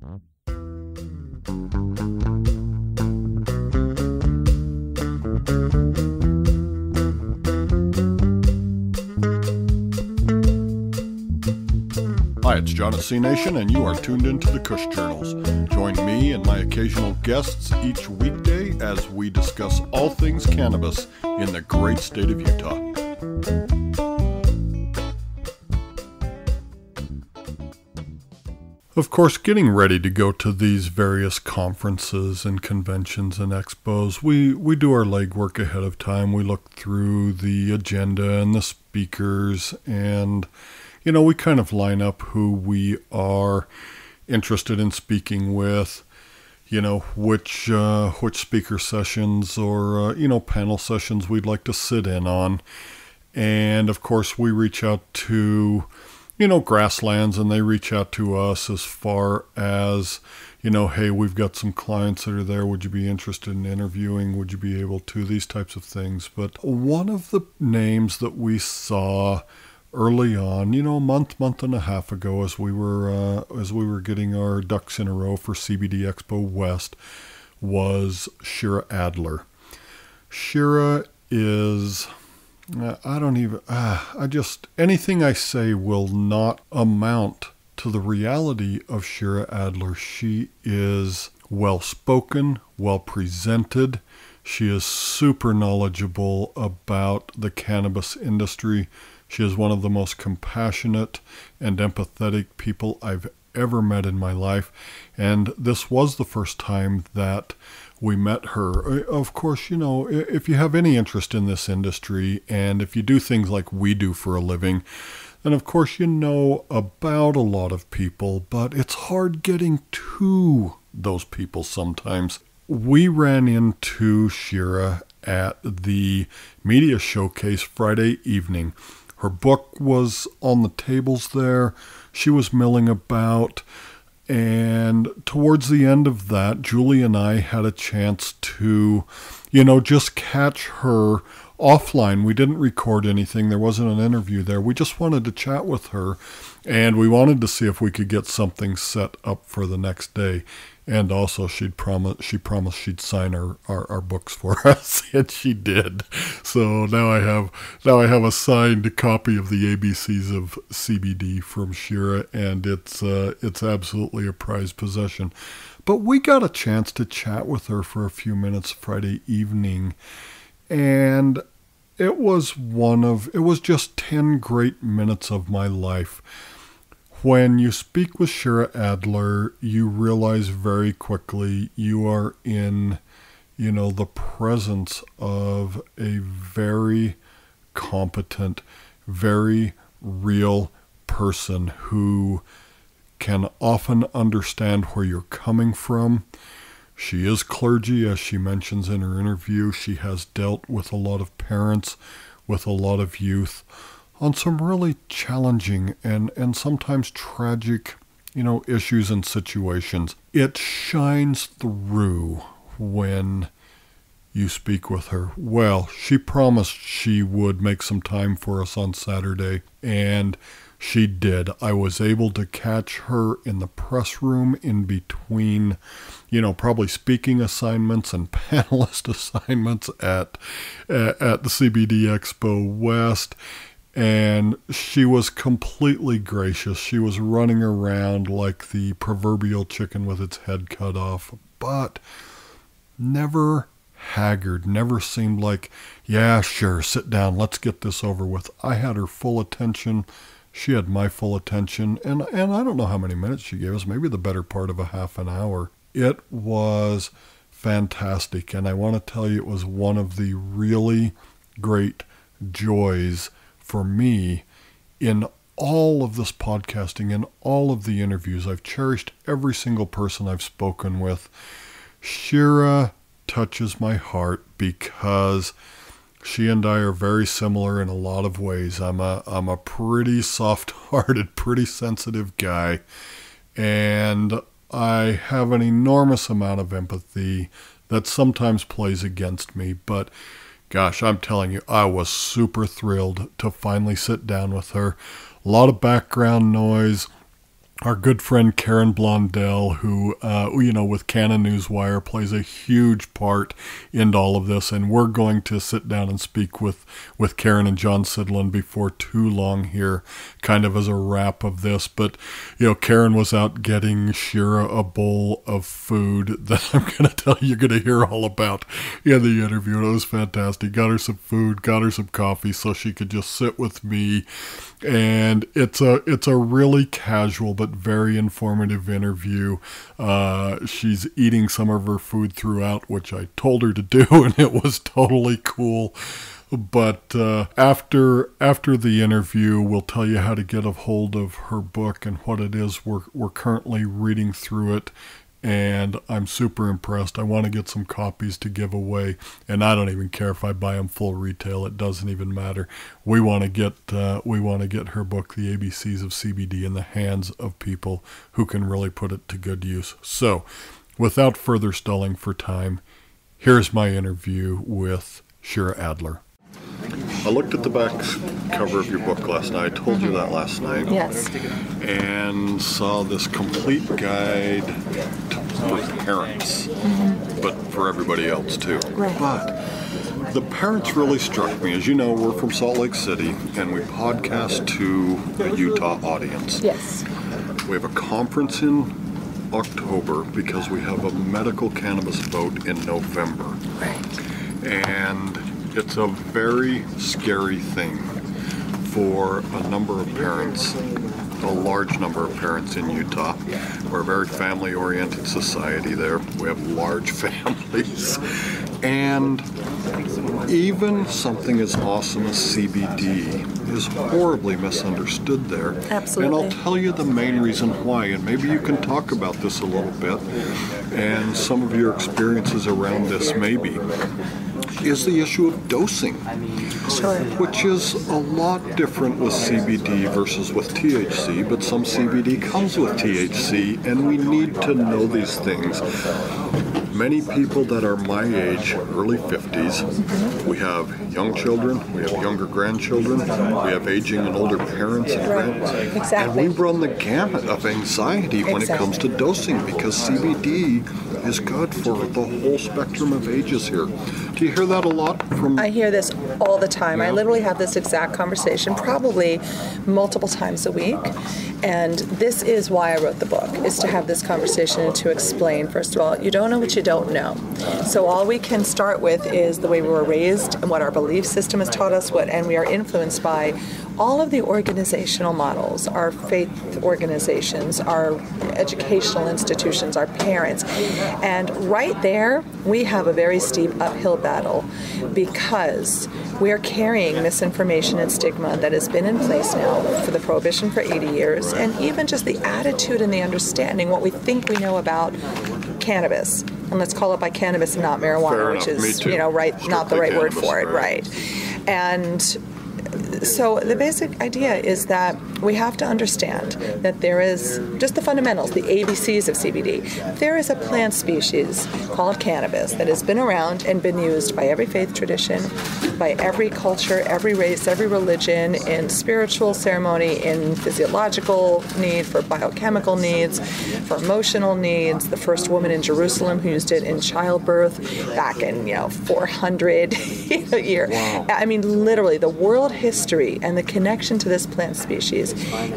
Hi, it's John at C Nation, and you are tuned into the Kush Journals. Join me and my occasional guests each weekday as we discuss all things cannabis in the great state of Utah. Of course, getting ready to go to these various conferences and conventions and expos, we do our legwork ahead of time. We look through the agenda and the speakers, and we kind of line up who we are interested in speaking with, which speaker sessions or, panel sessions we'd like to sit in on. And of course, we reach out to, Grasslands, and they reach out to us as far as, hey, we've got some clients that are there. Would you be interested in interviewing? Would you be able to? These types of things. But one of the names that we saw early on, a month and a half ago, as we were getting our ducks in a row for CBD Expo West, was Shira Adler. Shira is, anything I say will not amount to the reality of Shira Adler. She is well-spoken, well-presented. She is super knowledgeable about the cannabis industry. She is one of the most compassionate and empathetic people I've ever met in my life. And this was the first time that we met her. Of course, if you have any interest in this industry, and if you do things like we do for a living, then of course you know about a lot of people, but it's hard getting to those people sometimes. We ran into Shira at the media showcase Friday evening. Her book was on the tables there. She was milling about. And towards the end of that, Julie and I had a chance to, just catch her offline. We didn't record anything. There wasn't an interview there. We just wanted to chat with her. And we wanted to see if we could get something set up for the next day. And also she promised she'd sign our books for us, and she did. So now I have a signed copy of the ABCs of CBD from Shira, and it's absolutely a prized possession. But we got a chance to chat with her for a few minutes Friday evening, and it was just 10 great minutes of my life. When you speak with Shira Adler, you realize very quickly you are in, the presence of a very competent, very real person who can often understand where you're coming from. She is clergy, as she mentions in her interview. She has dealt with a lot of parents, with a lot of youth, on some really challenging and sometimes tragic, issues and situations. It shines through when you speak with her. Well, she promised she would make some time for us on Saturday, and she did. I was able to catch her in the press room in between, probably speaking assignments and panelist assignments at the CBD Expo West. And she was completely gracious. She was running around like the proverbial chicken with its head cut off, but never haggard, never seemed like, yeah, sure, sit down, let's get this over with. I had her full attention. She had my full attention. And I don't know how many minutes she gave us, maybe the better part of a half an hour. It was fantastic. And I want to tell you, it was one of the really great joys for me in all of this podcasting and all of the interviews. I've cherished every single person I've spoken with. Shira touches my heart because she and I are very similar in a lot of ways. I'm a pretty soft-hearted, pretty sensitive guy, and I have an enormous amount of empathy that sometimes plays against me, but gosh, I'm telling you, I was super thrilled to finally sit down with her. A lot of background noise, our good friend Karen Blondell, who, with Canon Newswire plays a huge part in all of this. And we're going to sit down and speak with Karen and John Sidlin before too long here, kind of as a wrap of this. But, Karen was out getting Shira a bowl of food that I'm going to tell you you're going to hear all about in the interview. And it was fantastic. Got her some food, got her some coffee so she could just sit with me. And it's a really casual but very informative interview. She's eating some of her food throughout, which I told her to do, and it was totally cool. But after the interview, we'll tell you how to get a hold of her book and what it is. We're currently reading through it, and I'm super impressed. I want to get some copies to give away, and I don't even care if I buy them full retail. It doesn't even matter. We want to get her book, The ABCs of CBD, in the hands of people who can really put it to good use. So, without further stalling for time, here's my interview with Shira Adler. I looked at the back cover of your book last night. I told you that last night. Yes. And saw this complete guide for parents, but for everybody else too. Right. But the parents really struck me. As you know, we're from Salt Lake City, and we podcast to a Utah audience. Yes. We have a conference in October because we have a medical cannabis vote in November. Right. And it's a very scary thing for a number of parents, a large number of parents in Utah. We're a very family-oriented society there. We have large families. And even something as awesome as CBD is horribly misunderstood there. Absolutely. And I'll tell you the main reason why, and maybe you can talk about this a little bit, and some of your experiences around this maybe, is the issue of dosing. Sure. Which is a lot different with CBD versus with THC, but some CBD comes with THC, and we need to know these things. Many people that are my age, early 50s, we have young children, we have younger grandchildren, we have aging and older parents and grandparents. Exactly. And we run the gamut of anxiety when it comes to dosing, because CBD is good for the whole spectrum of ages here. Do you hear that a lot from... I hear this all the time. Yeah. I literally have this exact conversation probably multiple times a week. And this is why I wrote the book, is to have this conversation and to explain, first of all, you don't know what you don't know. So all we can start with is the way we were raised and what our belief system has taught us, and we are influenced by all of the organizational models, our faith organizations, our educational institutions, our parents. And right there, we have a very steep uphill battle because we are carrying misinformation and stigma that has been in place now for the Prohibition for 80 years, and even just the attitude and the understanding, what we think we know about cannabis. And let's call it by cannabis and not marijuana, Fair which enough. is, Me too. not the right word Strictly for it, cannabis, right? And so the basic idea is that we have to understand that there is just the fundamentals, the ABCs of CBD. There is a plant species called cannabis that has been around and been used by every faith tradition, by every culture, every race, every religion, in spiritual ceremony, in physiological need, for biochemical needs, for emotional needs. The first woman in Jerusalem who used it in childbirth back in 400 year. Wow. I mean, literally, the world history and the connection to this plant species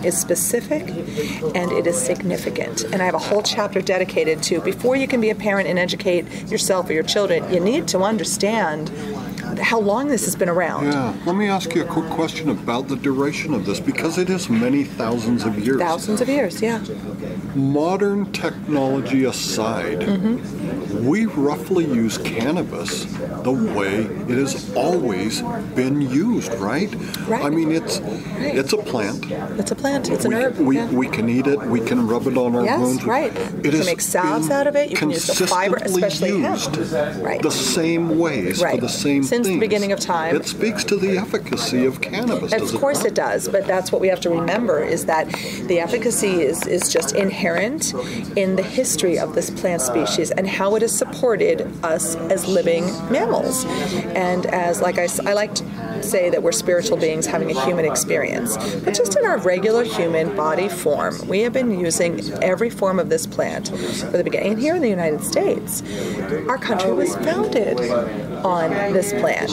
is specific and it is significant. And I have a whole chapter dedicated to, before you can be a parent and educate yourself or your children, you need to understand how long this has been around. Yeah. Let me ask you a quick question about the duration of this, because it is many thousands of years. Thousands of years, yeah. Modern technology aside, we roughly use cannabis the way it has always been used, right? Right. I mean, it's a plant. It's a plant. It's an herb. We can eat it. We can rub it on our wounds. Yes, right. You can make salves out of it. You can use the fiber, especially hemp. Right. The same ways for the same Since things. the beginning of time. It speaks to the efficacy of cannabis. Of course it does, but that's what we have to remember, is that the efficacy is just inherent in the history of this plant species and how it has supported us as living mammals. And as, like I like say that we're spiritual beings having a human experience. But just in our regular human body form, we have been using every form of this plant for the beginning. And here in the United States, our country was founded on this plant.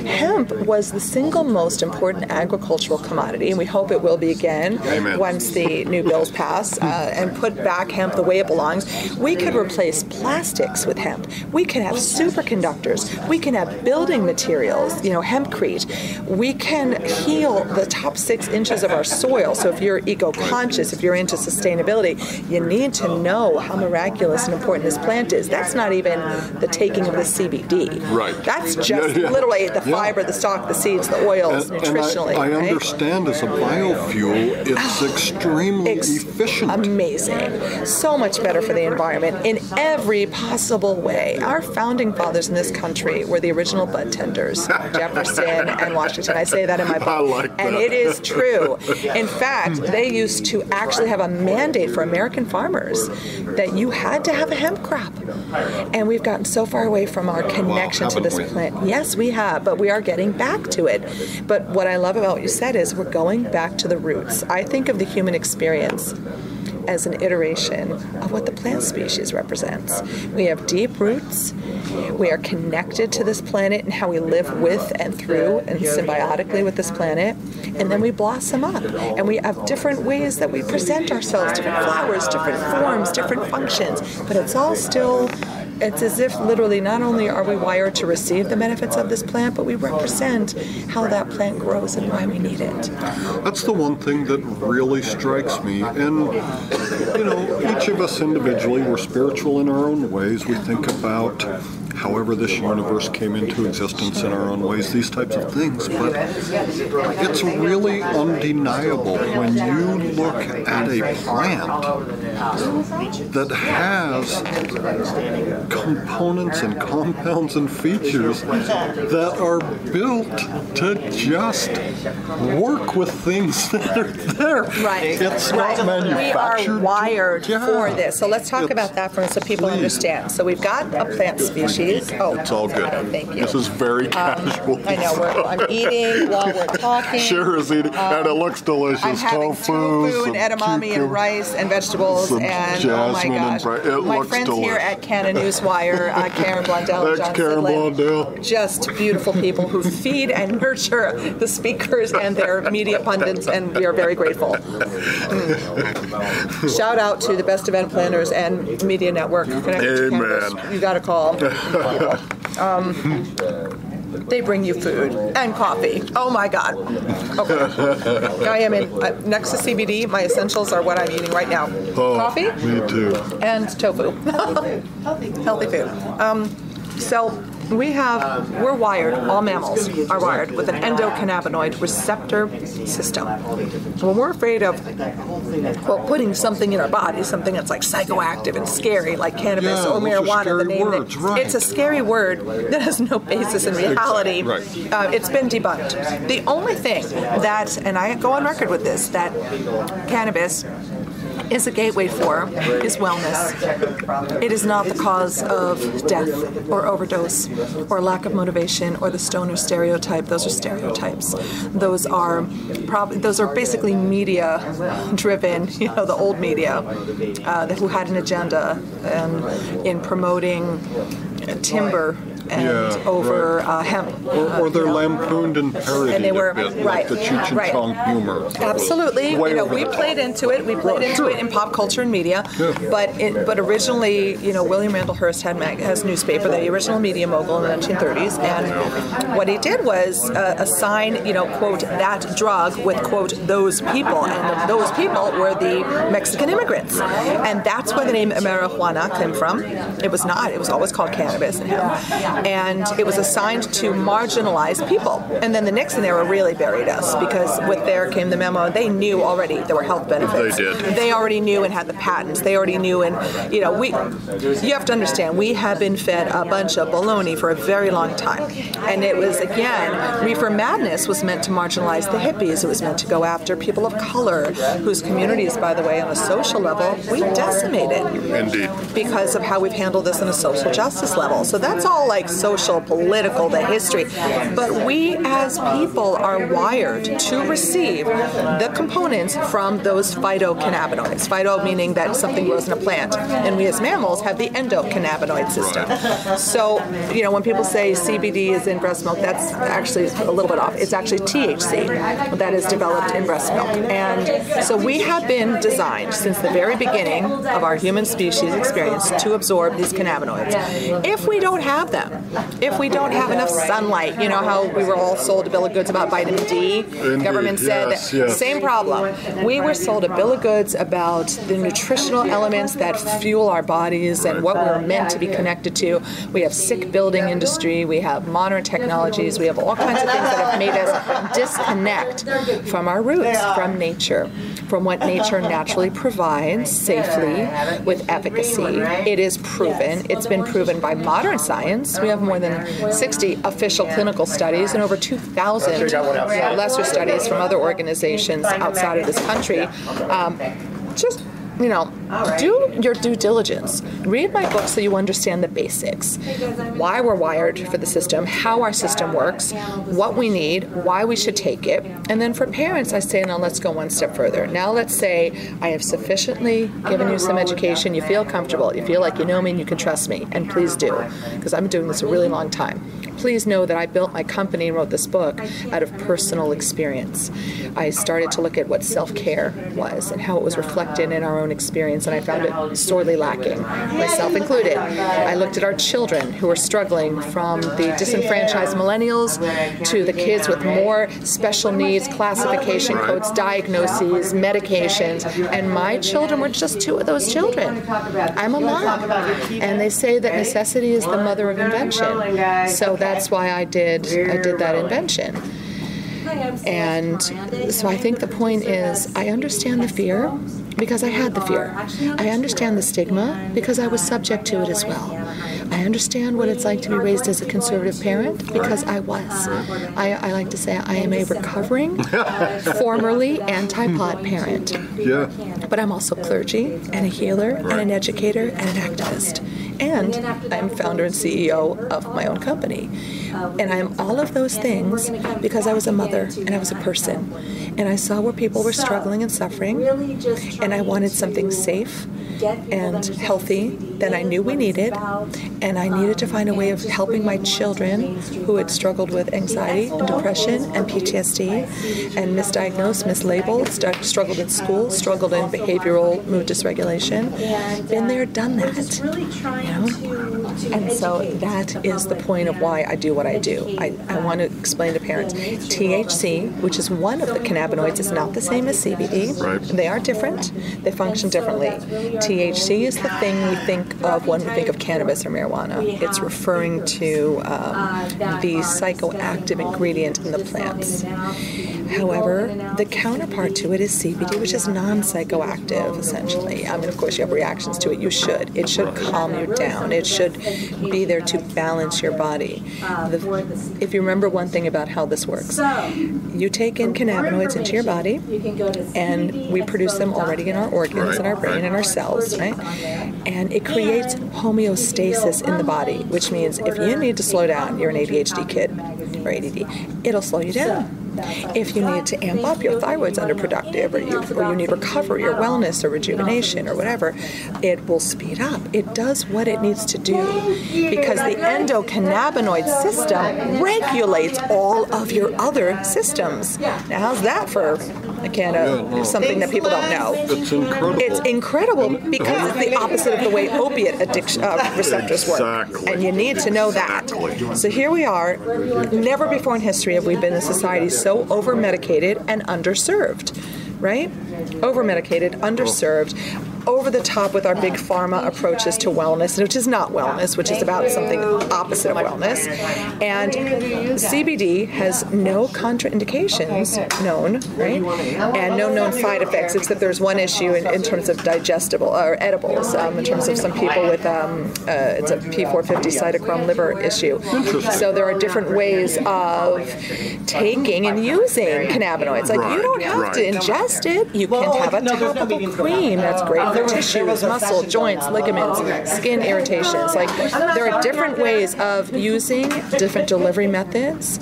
Hemp was the single most important agricultural commodity, and we hope it will be again. Amen. Once the new bills pass and put back hemp the way it belongs. We could replace plastics with hemp. We can have superconductors. We can have building materials, hempcrete. We can heal the top 6 inches of our soil. So if you're eco-conscious, if you're into sustainability, you need to know how miraculous and important this plant is. That's not even the taking of the CBD. Right. That's just literally the fiber, the stalk, the seeds, the oils, nutritionally. I understand as a biofuel, it's extremely efficient. Amazing. So much better for the environment in every possible way. Our founding fathers in this country were the original bud tenders, Jefferson and Washington. I say that in my book. I like that. And it is true. In fact, they used to actually have a mandate for American farmers that you had to have a hemp crop. And we've gotten so far away from our connection to this plant. Yes, we have, but we are getting back to it. But what I love about what you said is we're going back to the roots. I think of the human experience as an iteration of what the plant species represents. We have deep roots. We are connected to this planet and how we live with and through and symbiotically with this planet. And then we blossom up. And we have different ways that we present ourselves, different flowers, different forms, different functions. But it's all still, it's as if literally not only are we wired to receive the benefits of this plant, but we represent how that plant grows and why we need it. That's the one thing that really strikes me. And, each of us individually, we're spiritual in our own ways. We think about however this universe came into existence in our own ways, these types of things. But it's really undeniable when you look at a plant that has components and compounds and features that are built to just work with things that are there. Right. It's not manufactured. We are wired for this. So let's talk about that for so people understand. So we've got a plant species. Oh, it's all good. Thank you. This is very casual. I know. I'm eating while we're talking. Shira's eating, and it looks delicious. I'm having tofu and edamame and rice and vegetables and oh my gosh. My friends delicious. here at Canada Newswire, Karen Blondell and John Karen Sidlin, Blondell. Just beautiful people who feed and nurture the speakers and their media pundits, and we are very grateful. Shout out to the best event planners and media network. Amen. You got a call. They bring you food and coffee. Oh my God. Okay. I am in, next to CBD, my essentials are what I'm eating right now. Coffee. Me too. And tofu. Healthy food. So we're wired, all mammals are wired with an endocannabinoid receptor system. When we're afraid of, putting something in our body, something that's like psychoactive and scary, like cannabis or marijuana, the name words, right. It's a scary word that has no basis in reality. Exactly. Right. It's been debunked. The only thing that, and I go on record with this, that cannabis is a gateway for is wellness. It is not the cause of death or overdose or lack of motivation or the stoner stereotype. Those are stereotypes. Those are basically media driven, the old media who had an agenda in promoting timber and over hemp. Or they're lampooned and parodied and they were, a bit, right, like the Cheech and Chong humor. Absolutely. We played into it. We played into it in pop culture and media. Yeah. But originally, William Randall Hearst has newspaper, the original media mogul in the 1930s, and what he did was assign, quote, that drug with, quote, those people, and those people were the Mexican immigrants, and that's where the name marijuana came from. It was not. It was always called cannabis and hemp. And it was assigned to marginalized people. And then the Nixon era really buried us because with there came the memo. They knew already there were health benefits. They did. They already knew and had the patents. They already knew, and you have to understand, we have been fed a bunch of baloney for a very long time. And it was, again, reefer madness was meant to marginalize the hippies. It was meant to go after people of color, whose communities, by the way, on a social level, we decimated. Indeed. Because of how we've handled this on a social justice level. So that's all like economic, social, political, the history. But we as people are wired to receive the components from those phytocannabinoids. Phyto meaning that something grows in a plant. And we as mammals have the endocannabinoid system. So, when people say CBD is in breast milk, that's actually a little bit off. It's actually THC that is developed in breast milk. And so we have been designed since the very beginning of our human species experience to absorb these cannabinoids. If we don't have them, if we don't have enough sunlight, you know how we were all sold a bill of goods about vitamin D? Indeed, Government said yes, that. yes. Same problem. We were sold a bill of goods about the nutritional elements that fuel our bodies and what we're meant to be connected to. We have sick building industry, we have modern technologies, we have all kinds of things that have made us disconnect from our roots, from nature, from what nature naturally provides safely with efficacy. It is proven. It's been proven by modern science. We have more than 60 official clinical studies and over 2,000 lesser studies from other organizations outside of this country. Do your due diligence. Read my book so you understand the basics. Why we're wired for the system, how our system works, what we need, why we should take it. And then for parents, I say, now let's go one step further. Now let's say I have sufficiently given you some education, you feel comfortable, you feel like you know me and you can trust me, and please do, because I've been doing this a really long time. Please know that I built my company and wrote this book out of personal experience. I started to look at what self-care was and how it was reflected in our own experience, and I found it sorely lacking, myself included. I looked at our children who are struggling, from the disenfranchised millennials to the kids with more special needs, classification codes, diagnoses, medications, and my children were just two of those children. I'm a mom, and they say that necessity is the mother of invention. So that's why I did that invention. And so I think the point is, I understand the fear because I had the fear. I understand the stigma because I was subject to it as well. I understand what it's like to be raised as a conservative parent because I was. I like to say I am a recovering, formerly anti-pot parent. Yeah. But I'm also clergy and a healer and an educator and an activist. And I'm founder and CEO of my own company. And I'm all of those things because I was a mother and I was a person. And I saw where people were struggling and suffering. And I wanted something safe and healthy that I knew we needed. And I needed to find a way of helping my children who had struggled with anxiety and depression and PTSD and misdiagnosed, mislabeled, struggled in school, struggled in behavioral mood dysregulation. Been there, done that. And so that is the point of why I do what I do. I want to explain to parents, THC, which is one of the cannabinoids, is not the same as CBD. Right. They are different. They function differently. THC is the thing we think of when we think of cannabis or marijuana. It's referring to the psychoactive ingredient in the plants. However, the counterpart to it is CBD, which is non-psychoactive, essentially. I mean, of course, you have reactions to it. You should. It should calm you down. It should be there to balance your body. If you remember one thing about how this works, you take in cannabinoids into your body, and we produce them already in our organs, in our brain, in our cells, right? And it creates homeostasis in the body, which means if you need to slow down, you're an ADHD kid or ADD, it'll slow you down. If you need to amp up, your thyroid's underproductive, or you need recovery or wellness or rejuvenation or whatever, it will speed up. It does what it needs to do because the endocannabinoid system regulates all of your other systems. Now, how's that for something that people don't know? It's incredible. It's incredible because it's the opposite of the way opiate addiction receptors work. Exactly. And you need to know that. So here we are. Never before in history have we been a society so over-medicated and underserved, right? Over-medicated, underserved, over the top with our big pharma approaches to wellness, which is not wellness, which is about something opposite of wellness. And CBD has no contraindications known, right? And no known side effects, except there's one issue in terms of digestible or edibles, in terms of some people with it's a P450 cytochrome liver issue. So there are different ways of taking and using cannabinoids. Like you don't have to ingest it. You can have a topical cream that's great other tissues, muscle, joints, ligaments, skin irritations. Like, there are different ways of using different delivery methods.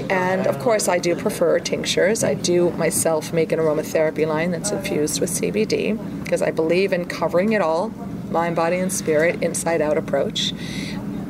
And of course, I do prefer tinctures. I do myself make an aromatherapy line that's infused with CBD because I believe in covering it all, mind, body, and spirit, inside-out approach.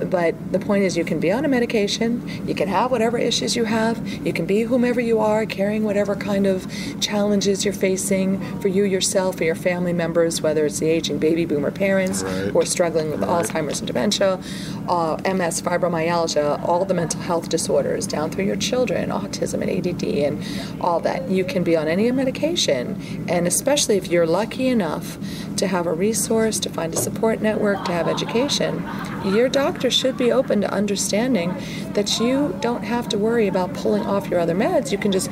But the point is, you can be on a medication, you can have whatever issues you have, you can be whomever you are, carrying whatever kind of challenges you're facing for you, yourself, or your family members, whether it's the aging baby boomer parents who are struggling with Alzheimer's and dementia, MS, fibromyalgia, all the mental health disorders, down through your children, autism and ADD, and all that. You can be on any medication, and especially if you're lucky enough to have a resource, to find a support network, to have education, your doctor should be open to understanding that you don't have to worry about pulling off your other meds. You can just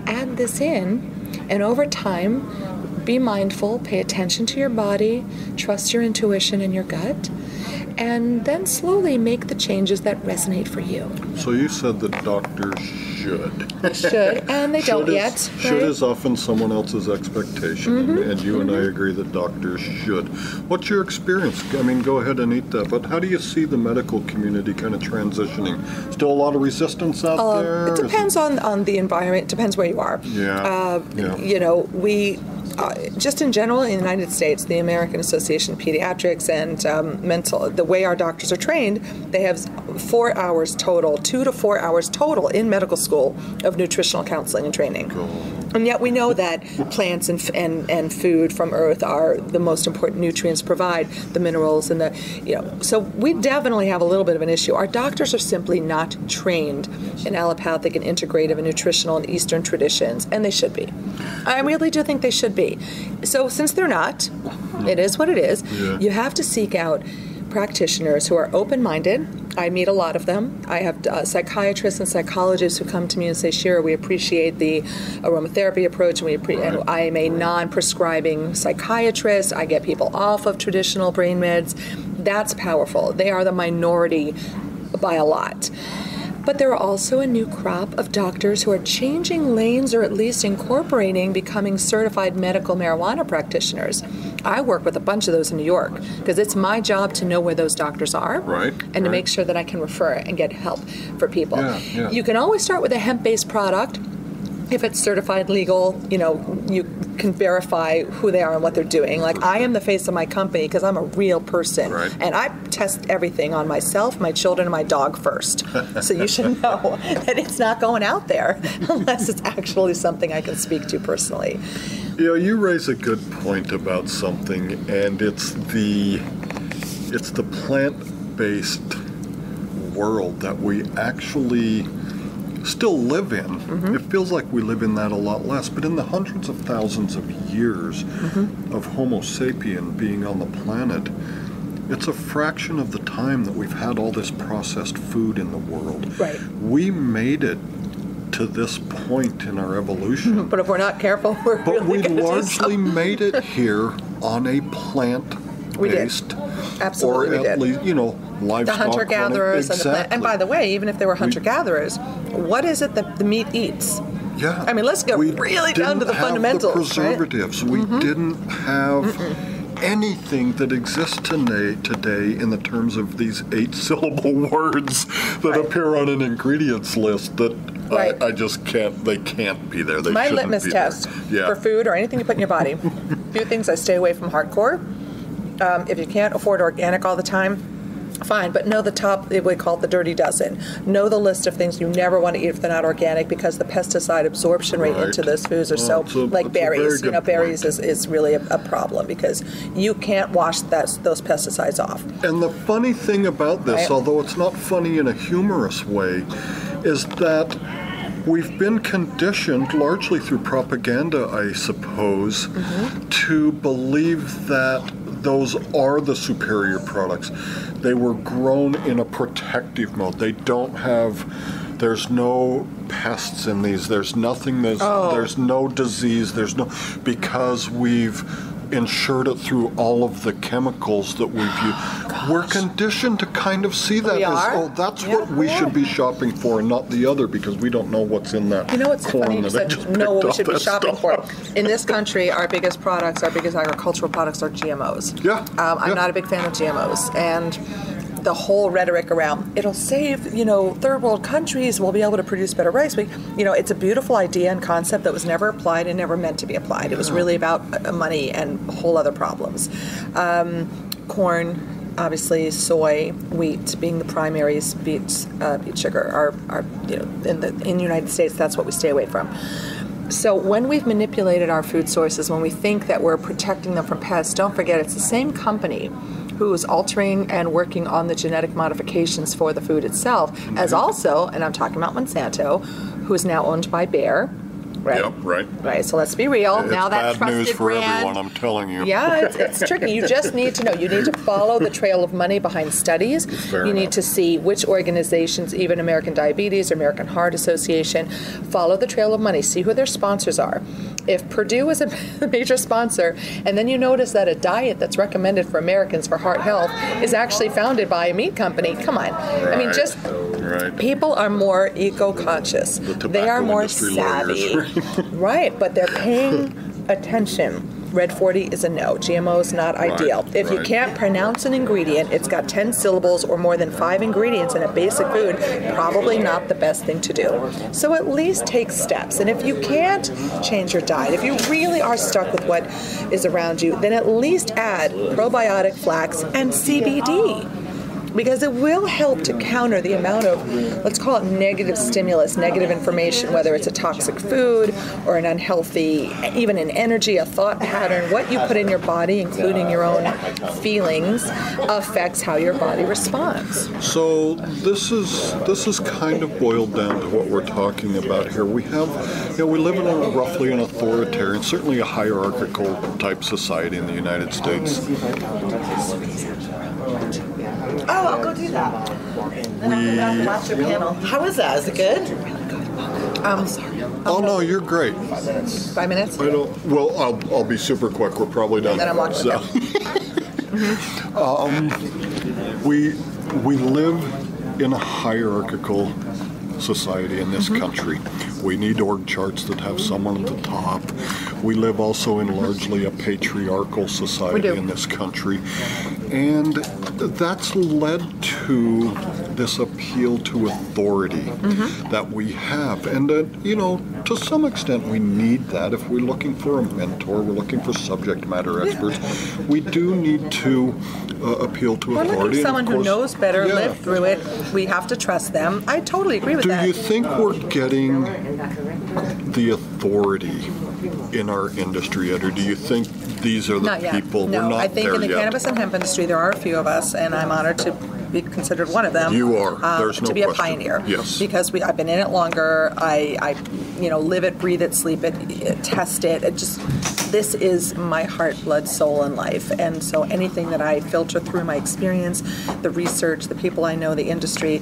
add this in, and over time, be mindful, pay attention to your body, trust your intuition and your gut, and then slowly make the changes that resonate for you. So you said that doctors should. Should, and they don't yet. Should is often someone else's expectation, and you and I agree that doctors should. What's your experience? I mean, go ahead and eat that, but how do you see the medical community kind of transitioning? Still a lot of resistance out there? It depends on the environment. It depends where you are. You know, just in general, in the United States, the American Association of Pediatrics and the way our doctors are trained, they have 4 hours total, 2 to 4 hours total in medical school of nutritional counseling and training. Cool. And yet we know that plants and food from earth are the most important nutrients to provide, the minerals and so we definitely have a little bit of an issue. Our doctors are simply not trained in allopathic and integrative and nutritional and Eastern traditions, and they should be. I really do think they should be. So since they're not, it is what it is. Yeah. You have to seek out practitioners who are open-minded. I meet a lot of them. I have psychiatrists and psychologists who come to me and say, Shira, we appreciate the aromatherapy approach, and I am a non-prescribing psychiatrist. I get people off of traditional brain meds. That's powerful. They are the minority by a lot. But there are also a new crop of doctors who are changing lanes, or at least incorporating becoming certified medical marijuana practitioners. I work with a bunch of those in New York because it's my job to know where those doctors are and to make sure that I can refer and get help for people. You can always start with a hemp-based product. If it's certified legal, you can verify who they are and what they're doing. Like, I am the face of my company because I'm a real person. And I test everything on myself, my children, and my dog first. So you should know that it's not going out there unless it's actually something I can speak to personally. You raise a good point about something, and it's the plant-based world that we actually still live in. It feels like we live in that a lot less, but in the hundreds of thousands of years of Homo sapien being on the planet, it's a fraction of the time that we've had all this processed food in the world. We made it to this point in our evolution. But if we're not careful, we're really we largely made it here on a plant-based, absolutely, or at least, livestock. The hunter-gatherers and the plant. And by the way, even if they were hunter-gatherers, what is it that the meat eats? Yeah. I mean, let's go really down to the fundamentals. We didn't have the preservatives. We didn't have anything that exists today in the terms of these 8-syllable words that appear on an ingredients list that I just can't, they can't be there. They My shouldn't litmus be test for food or anything you put in your body, a few things I stay away from hardcore. If you can't afford organic all the time, fine, but know the top, we call it the dirty dozen. Know the list of things you never want to eat if they're not organic, because the pesticide absorption rate into those foods are like berries. Berries is really a problem because you can't wash those pesticides off. And the funny thing about this, although it's not funny in a humorous way, is that we've been conditioned, largely through propaganda, I suppose, to believe that those are the superior products. They were grown in a protective mode. They don't have, there's no pests in these. There's nothing, there's no disease. Because we've insured it through all of the chemicals that we've used. We're conditioned to kind of see that We as, are? oh, that's Yeah, what we we should are. be shopping for and not the other because we don't know what's in that You know what's corn funny? You that I said just know what picked we off should be that shopping stalk. for. In this country, our biggest agricultural products are GMOs. Yeah. I'm not a big fan of GMOs, and the whole rhetoric around it'll save, third world countries will be able to produce better rice. It's a beautiful idea and concept that was never applied and never meant to be applied. It was really about money and whole other problems. Corn, obviously, soy, wheat being the primaries, beet sugar are in the United States, that's what we stay away from. So when we've manipulated our food sources, when we think that we're protecting them from pests, don't forget it's the same company who is altering and working on the genetic modifications for the food itself, as also, and I'm talking about Monsanto, who is now owned by Bayer. Right. Yep, right. Right. So let's be real. It's now that bad trusted news for brand, everyone, I'm telling you. Yeah, it's tricky. You just need to know. You need to follow the trail of money behind studies. Fair you need enough. to see which organizations, even American Diabetes or American Heart Association, follow the trail of money. See who their sponsors are. If Purdue is a major sponsor, and then you notice that a diet that's recommended for Americans for heart health is actually founded by a meat company, come on. I mean, just Right. people are more eco-conscious. They are tobacco more industry savvy. lawyers. Right, but they're paying attention. Red 40 is a no. GMO is not ideal. If you right. can't pronounce an ingredient, it's got 10 syllables or more than 5 ingredients in a basic food, probably not the best thing to do. So at least take steps. And if you can't change your diet, if you really are stuck with what is around you, then at least add probiotic flax and CBD. Because it will help to counter the amount of, let's call it negative stimulus, negative information, whether it's a toxic food or an unhealthy, even an energy, a thought pattern. What you put in your body, including your own feelings, affects how your body responds. So this is kind of boiled down to what we're talking about here. We have, we live in roughly an authoritarian, certainly a hierarchical type society in the United States. Oh, I'll go do that. Watch your panel. How is that? Is it good? Oh no, you're great. 5 minutes? I don't. Well, I'll be super quick. We're probably done. Then I'm watching So, we live in a hierarchical society in this country. We need org charts that have someone at the top. We live also in largely a patriarchal society in this country. And that's led to this appeal to authority that we have. And, to some extent we need that. If we're looking for a mentor, we're looking for subject matter experts, we do need to appeal to We're authority. looking for And someone of who course- knows better, Yeah. lived through it. We have to trust them. I totally agree with Do that. you think we're getting the authority in our industry yet, or do you think these are the Not yet. people? No, We're not I think there in the yet. cannabis and hemp industry, there are a few of us, and I'm honored to be considered one of them. You are. There's no to be a question. pioneer. Yes. Because I've been in it longer. I live it, breathe it, sleep it, test it. This is my heart, blood, soul, and life. And so anything that I filter through my experience, the research, the people I know, the industry,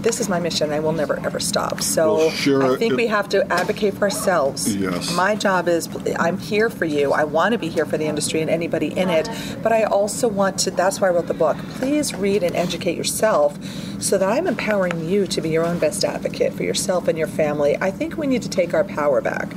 this is my mission. I will never, ever stop. So Well, Shira, I think we have to advocate for ourselves. Yes. My job is, I'm here for you. I want to be here for the industry and anybody in it. But I also want to, that's why I wrote the book. Please read and educate yourself so that I'm empowering you to be your own best advocate for yourself and your family. I think we need to take our power back.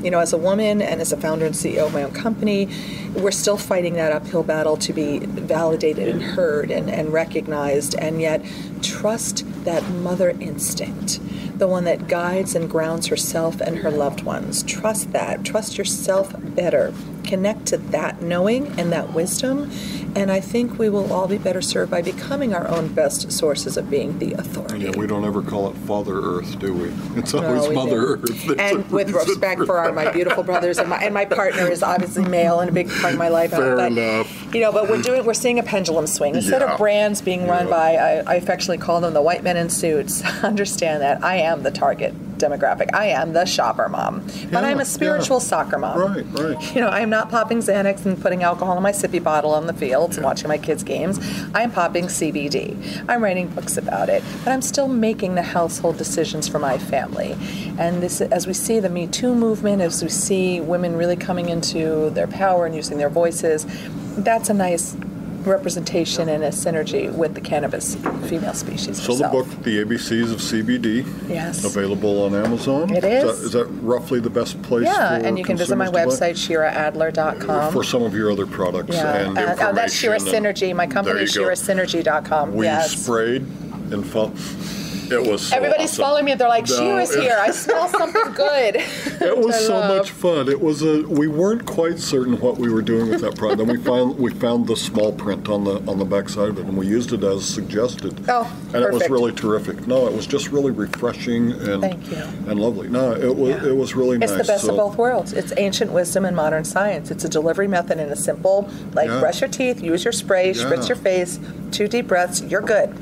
As a woman and as a founder and CEO of my own company, we're still fighting that uphill battle to be validated and heard and recognized, and yet trust that mother instinct, the one that guides and grounds herself and her loved ones. Trust that. Trust yourself better. Connect to that knowing and that wisdom, and I think we will all be better served by becoming our own best sources of being the authority. Yeah, we don't ever call it Father Earth, do we? It's No, always we Mother do. Earth. And with respect for my beautiful brothers, and my partner is obviously male and a big part of my life. Fair but, enough. But we're seeing a pendulum swing. Instead Yeah. of brands being run by, I affectionately call them the white men in suits. Understand that I am the target demographic. I am the shopper mom, but I'm a spiritual soccer mom. Right. I'm not popping Xanax and putting alcohol in my sippy bottle on the fields and watching my kids' games. I'm popping CBD. I'm writing books about it, but I'm still making the household decisions for my family. And this, as we see the Me Too movement, as we see women really coming into their power and using their voices, that's a nice representation and a synergy with the cannabis female species So herself. the book, The ABCs of CBD, Yes. available on Amazon. It is. Is that roughly the best place Yeah, for and you can visit my consumers to buy? website, shiraadler.com. For some of your other products and information. Oh, that's Shira Synergy. My company is shirasynergy.com. We yes. sprayed and felt it was so Everybody's awesome. following me. They're like, Shira's here. I smell something good. It was so much fun. It was we weren't quite certain what we were doing with that product. Then we found the small print on the back side of it, and we used it as suggested. Oh, and it was perfect. really terrific. No, it was just really refreshing and Thank you. and lovely. No, it was really It's nice. the best of both worlds. It's ancient wisdom and modern science. It's a delivery method in a simple, brush your teeth, use your spray, spritz your face, 2 deep breaths, you're good.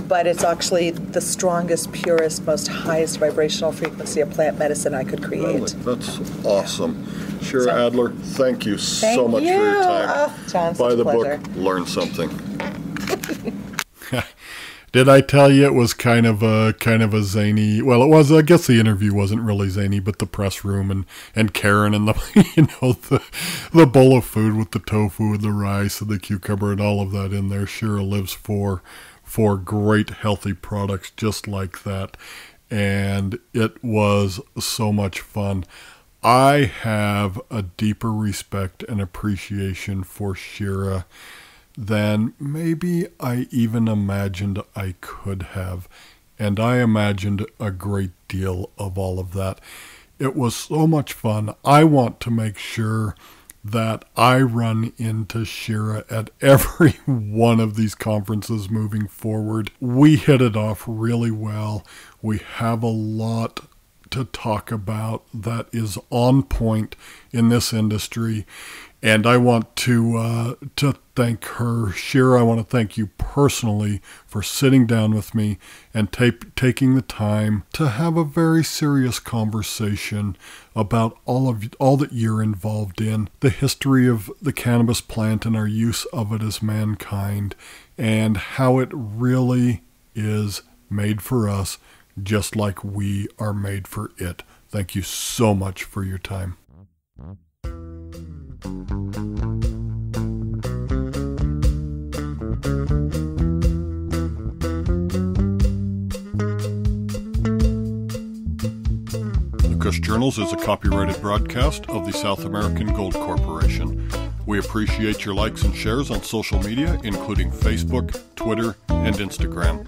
But it's actually the strongest, purest, most highest vibrational frequency of plant medicine I could create. Really, that's awesome. Shira Adler, thank you so much you. for your time. Oh, John, Buy such the a pleasure. book, learn something. Did I tell you it was kind of a zany? Well, it was. I guess the interview wasn't really zany, but the press room and Karen and the the bowl of food with the tofu and the rice and the cucumber and all of that in there. Shira lives for great healthy products just like that, and it was so much fun. I have a deeper respect and appreciation for Shira than maybe I even imagined I could have. And I imagined a great deal of all of that. It was so much fun. I want to make sure that I run into Shira at every one of these conferences moving forward. We hit it off really well. We have a lot to talk about that is on point in this industry. And I want to thank her. Shira, I want to thank you personally for sitting down with me and taking the time to have a very serious conversation about all that you're involved in, the history of the cannabis plant and our use of it as mankind, and how it really is made for us, just like we are made for it. Thank you so much for your time. The Kush Journals is a copyrighted broadcast of the South American Gold Corporation. We appreciate your likes and shares on social media, including Facebook, Twitter, and Instagram.